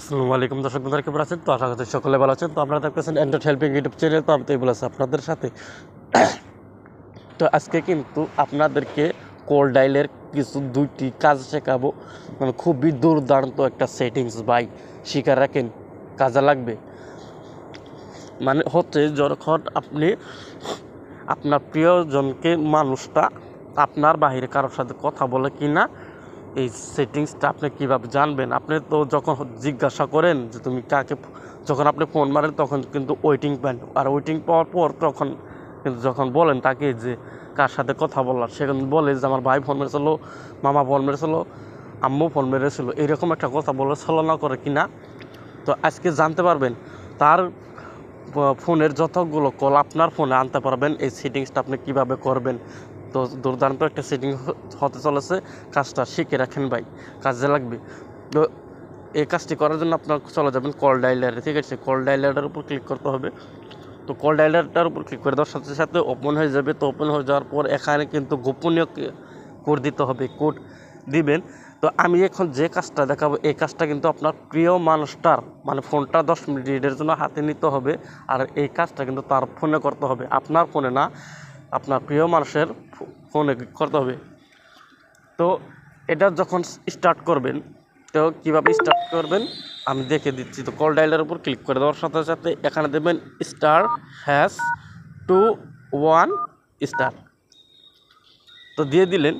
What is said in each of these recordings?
আসসালামু আলাইকুম দর্শক বন্ধুরা, কেমন আছেন? তো আশা করছি সকলে ভালো আছেন। তো আপনারা দেখতেছেন অ্যান্ড্রয়েড হেল্পিং ইউটিউব চ্যানেল। তো আমি তো বলেছি আপনাদের সাথে। তো আজকে কিন্তু আপনাদেরকে কল ডাইলের দুইটি কাজ শেখাবো। মানে খুবই দুর্দান্ত একটা সেটিংস ভাই, শিখে রাখেন, কাজে লাগবে। মানে হচ্ছে যখন আপনি আপনার প্রিয়জনকে মানুষটা আপনার বাহিরে কারোর সাথে কথা বলে কি না, এই সেটিংসটা আপনি কীভাবে জানবেন? আপনি তো যখন জিজ্ঞাসা করেন যে তুমি কাকে, যখন আপনি ফোন মারেন তখন কিন্তু ওয়েটিং পান, আর ওয়েটিং পাওয়ার পর তখন কিন্তু যখন বলেন তাকে যে কার সাথে কথা বলার, সেখানে বলে যে আমার ভাই ফোন মেরেছিল, মামা ফোন মেরেছিল, আম্মু ফোন মেরেছিল, এইরকম একটা কথা বলে ছলনা করে কিনা। তো আজকে জানতে পারবেন তার ফোনের যতগুলো কল আপনার ফোনে আনতে পারবেন। এই সেটিংসটা আপনি কীভাবে করবেন? তো দুর্দান্ত একটা সেটিং হতে চলেছে। কাজটা শিখে রাখেন ভাই, কাজে লাগবে। তো এই কাজটি করার জন্য আপনার চলে যাবেন কল ডাইলারে, ঠিক আছে? কল ডাইলারের উপর ক্লিক করতে হবে। তো কল ডাইলারটার উপর ক্লিক করে দেওয়ার সাথে সাথে ওপেন হয়ে যাবে। তো ওপেন হয়ে যাওয়ার পর এখানে কিন্তু গোপনীয় কোড দিতে হবে, কোড দিবেন। তো আমি এখন যে কাজটা দেখাবো, এই কাজটা কিন্তু আপনার প্রিয় মানুষটার মানে ফোনটা 10 মিনিটের জন্য হাতে নিতে হবে। আর এই কাজটা কিন্তু তার ফোনে করতে হবে, আপনার ফোনে না, আপনার প্রিয় মানুষের ফোনে করতে হবে। তো এটা যখন স্টার্ট করবেন, তো কীভাবে স্টার্ট করবেন আমি দেখে দিচ্ছি। তো কল ডাইলের উপর ক্লিক করে দেওয়ার সাথে সাথে এখানে দেবেন *#21#। তো দিয়ে দিলেন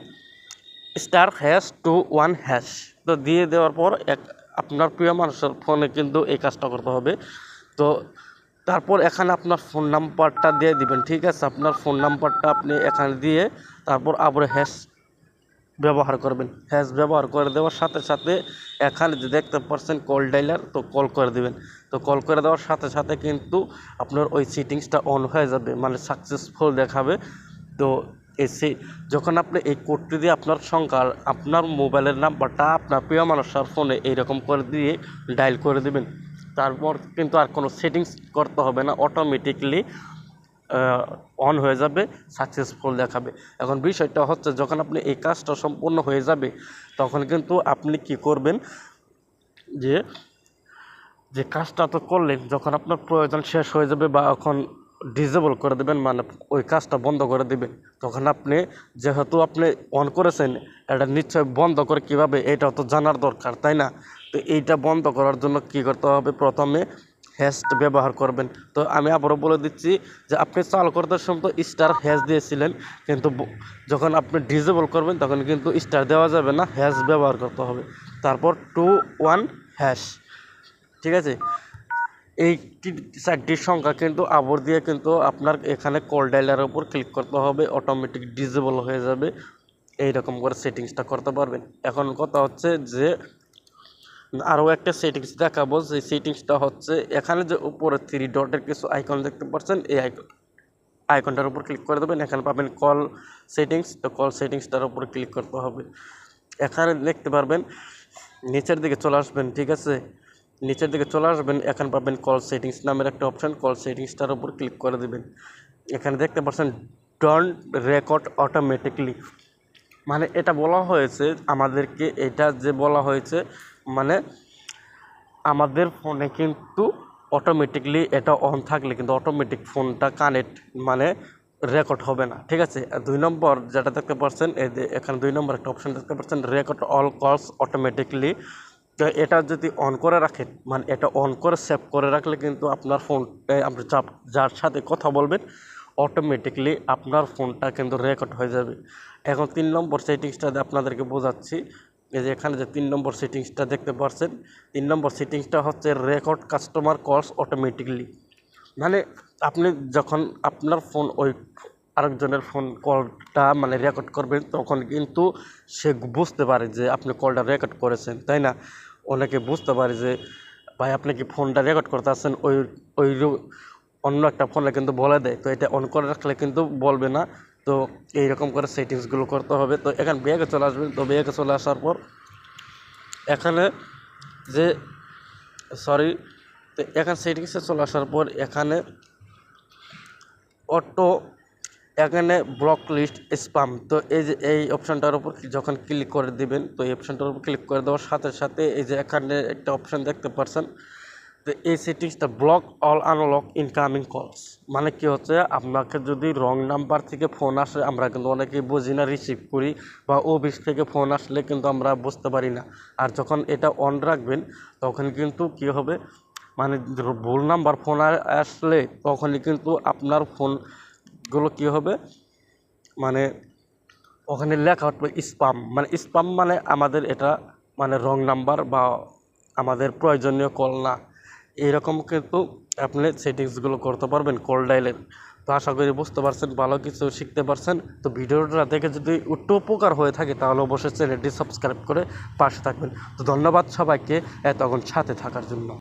*#21#। তো দিয়ে দেওয়ার পর আপনার প্রিয় মানুষের ফোনে কিন্তু এই কাজটা করতে হবে। তো তারপর এখানে আপনার ফোন নাম্বারটা দিয়ে দিবেন, ঠিক আছে? আপনার ফোন নাম্বারটা আপনি এখানে দিয়ে তারপর আবার হ্যাশ ব্যবহার করবেন। হ্যাশ ব্যবহার করে দেওয়ার সাথে সাথে এখানে যে দেখতে পাচ্ছেন কল ডাইলার, তো কল করে দিবেন। তো কল করে দেওয়ার সাথে সাথে কিন্তু আপনার ওই সেটিংসটা অন হয়ে যাবে, মানে সাকসেসফুল দেখাবে। তো যখন আপনি এই কোডটি দিয়ে আপনার সংখ্যা, আপনার মোবাইলের নাম্বারটা আপনার প্রিয় মানুষের ফোনে এইরকম করে দিয়ে ডায়াল করে দিবেন, তারপর কিন্তু আর কোনো সেটিংস করতে হবে না, অটোমেটিকলি অন হয়ে যাবে, সাকসেসফুল দেখাবে। এখন বিষয়টা হচ্ছে যখন আপনি এই কাজটা সম্পূর্ণ হয়ে যাবে তখন কিন্তু আপনি কি করবেন, যে যে কাজটা তো করলেন, যখন আপনার প্রয়োজন শেষ হয়ে যাবে বা এখন ডিসেবল করে দেবেন, মানে ওই কাজটা বন্ধ করে দেবেন, তখন আপনি যেহেতু আপনি অন করেছেন এটা নিশ্চয় বন্ধ করে কীভাবে এটাও তো জানার দরকার, তাই না? তো এইটা বন্ধ করার জন্য কী করতে হবে, প্রথমে হ্যাশ ব্যবহার করবেন। তো আমি আবারও বলে দিচ্ছি যে আপনি চালু করতে সময় তো *হ্যাশ দিয়েছিলেন, কিন্তু যখন আপনি ডিসেবল করবেন তখন কিন্তু স্টার দেওয়া যাবে না, হ্যাশ ব্যবহার করতে হবে। তারপর 21#, ঠিক আছে? এই 4টি সংখ্যা কিন্তু আবার দিয়ে কিন্তু আপনার এখানে কল ডায়ালের উপর ক্লিক করতে হবে, অটোমেটিক ডিসেবল হয়ে যাবে। এইরকম করে সেটিংসটা করতে পারবেন। এখন কথা হচ্ছে যে আরও একটা সেটিংস দেখাবো, যে সেটিংসটা হচ্ছে এখানে যে উপরে 3 ডটের কিছু আইকন দেখতে পাচ্ছেন, এই আইকনটার উপর ক্লিক করে দেবেন, এখানে পাবেন কল সেটিংস। তো কল সেটিংসটার উপর ক্লিক করতে হবে। এখানে দেখতে পারবেন নিচের দিকে চলে আসবেন, ঠিক আছে? নিচের দিকে চলে আসবেন, এখানে পাবেন কল সেটিংস নামের একটা অপশান, কল সেটিংসটার উপর ক্লিক করে দেবেন। এখানে দেখতে পাচ্ছেন ডোন্ট রেকর্ড অটোমেটিকলি, মানে এটা বলা হয়েছে আমাদেরকে, এটা যে বলা হয়েছে মানে আমাদের ফোনে কিন্তু অটোমেটিকলি এটা অন থাকলে কিন্তু অটোমেটিক ফোনটা কানেক্ট মানে রেকর্ড হবে না, ঠিক আছে? 2 নম্বর যেটা দেখতে পাচ্ছেন, এই যে এখানে 2 নম্বর একটা অপশান দেখতে পাচ্ছেন, রেকর্ড অল কলস অটোমেটিকলি। তো এটা যদি অন করে রাখেন, মানে এটা অন করে সেভ করে রাখলে কিন্তু আপনার ফোনটায় আপনি যার সাথে কথা বলবেন অটোমেটিকলি আপনার ফোনটা কিন্তু রেকর্ড হয়ে যাবে। এখন 3 নম্বর সেটিংসটা আপনাদেরকে বোঝাচ্ছি। এই যে এখানে যে 3 নম্বর সেটিংসটা দেখতে পাচ্ছেন, 3 নম্বর সেটিংসটা হচ্ছে রেকর্ড কাস্টমার কলস অটোমেটিকলি। মানে আপনি যখন আপনার ফোন ওই আরেকজনের ফোন কলটা মানে রেকর্ড করবেন, তখন কিন্তু সে বুঝতে পারে যে আপনি কলটা রেকর্ড করেছেন, তাই না? অনেকে বুঝতে পারে যে ভাই আপনি কি ফোনটা রেকর্ড করতে আসছেন, ওই অন্য একটা ফোনে কিন্তু বলে দেয়। তো এটা অন করে রাখলে কিন্তু বলবে না। তো এইরকম করে সেটিংসগুলো করতে হবে। তো এখানে ব্যাগে চলে আসবেন। তো ব্যাগে চলে আসার পর এখানে যে তো এখানে সেটিংসে চলে আসার পর এখানে অটো এখানে ব্লক লিস্ট স্পাম, তো এই যে এই অপশানটার উপর যখন ক্লিক করে দিবেন, তো এই অপশানটার উপর ক্লিক করে দেওয়ার সাথে সাথে এই যে এখানে একটা অপশান দেখতে পাচ্ছেন, তো এই সেটিংসটা ব্লক অল আনলক ইনকামিং কলস, মানে কি হচ্ছে, আপনাকে যদি রং নাম্বার থেকে ফোন আসে, আমরা কিন্তু অনেকেই বুঝি না, রিসিভ করি, বা অফিস থেকে ফোন আসলে কিন্তু আমরা বুঝতে পারি না। আর যখন এটা অন রাখবেন তখন কিন্তু কি হবে, মানে ভুল নাম্বার ফোন আসলে তখনই কিন্তু আপনার ফোনগুলো কি হবে, মানে ওখানে লেখা উঠবে স্পাম, মানে স্পাম মানে আমাদের এটা মানে রং নাম্বার বা আমাদের প্রয়োজনীয় কল না, এইরকম কিন্তু আপনি সেটিংসগুলো করতে পারবেন কল ডায়ালের। তো আশা করি বুঝতে পারছেন, ভালো কিছু শিখতে পারছেন। তো ভিডিওটা দেখে যদি একটু উপকার হয়ে থাকে তাহলে অবশ্যই চ্যানেলটি সাবস্ক্রাইব করে পাশে থাকবেন। তো ধন্যবাদ সবাইকে এতক্ষণ সাথে থাকার জন্য।